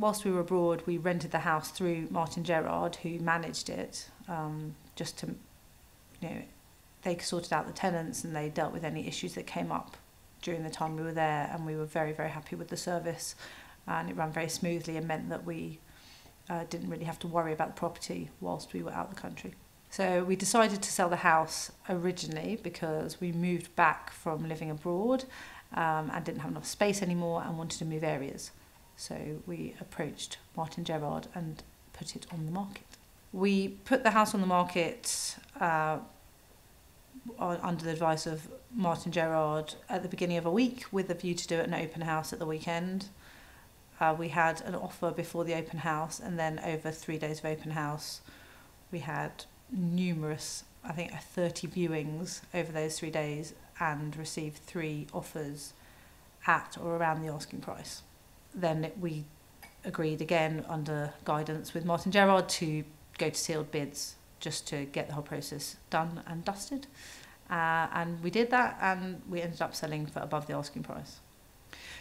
whilst we were abroad, we rented the house through Martin Gerrard, who managed it, just to, they sorted out the tenants and they dealt with any issues that came up during the time we were there, and we were very, very happy with the service, and it ran very smoothly and meant that we didn't really have to worry about the property whilst we were out of the country. So we decided to sell the house originally because we moved back from living abroad and didn't have enough space anymore and wanted to move areas. So we approached Martin Gerrard and put it on the market. We put the house on the market under the advice of Martin Gerrard at the beginning of a week with a view to do it an open house at the weekend. We had an offer before the open house, and then over 3 days of open house we had numerous, I think 30 viewings over those 3 days, and received 3 offers at or around the asking price. Then we agreed again under guidance with Martin Gerrard to go to sealed bids just to get the whole process done and dusted. And we did that, and we ended up selling for above the asking price.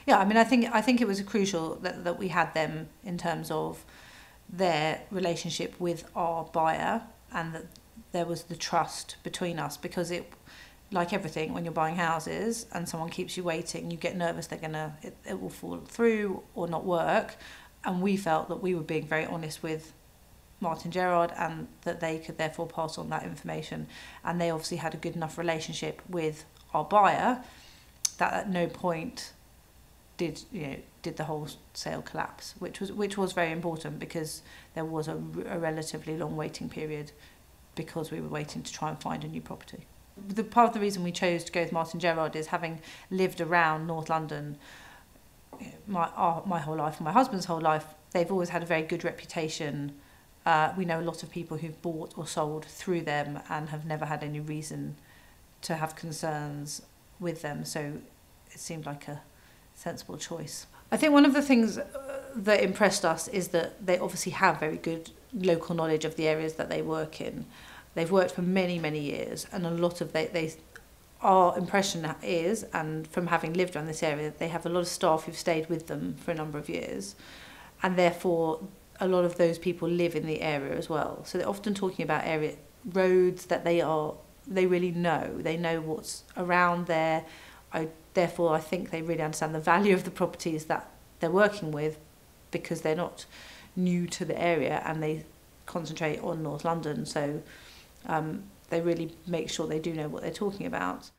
Yeah, I mean, I think it was crucial that we had them in terms of their relationship with our buyer, and that there was the trust between us, because it, like everything, when you're buying houses and someone keeps you waiting, you get nervous it will fall through or not work. And we felt that we were being very honest with Martin Gerrard, and that they could therefore pass on that information. And they obviously had a good enough relationship with our buyer that at no point did the whole sale collapse, which was very important, because there was a relatively long waiting period because we were waiting to try and find a new property. The part of the reason we chose to go with Martin Gerrard is, having lived around North London my whole life, my husband's whole life, they've always had a very good reputation. We know a lot of people who've bought or sold through them and have never had any reason to have concerns with them, so it seemed like a sensible choice. I think one of the things that impressed us is that they obviously have very good local knowledge of the areas that they work in. They've worked for many, many years, and a lot of our impression is, and from having lived around this area, they have a lot of staff who've stayed with them for a number of years, and therefore a lot of those people live in the area as well. So they're often talking about area roads that they really know. They know what's around there. Therefore, I think they really understand the value of the properties that they're working with, because they're not new to the area and they concentrate on North London. So they really make sure they do know what they're talking about.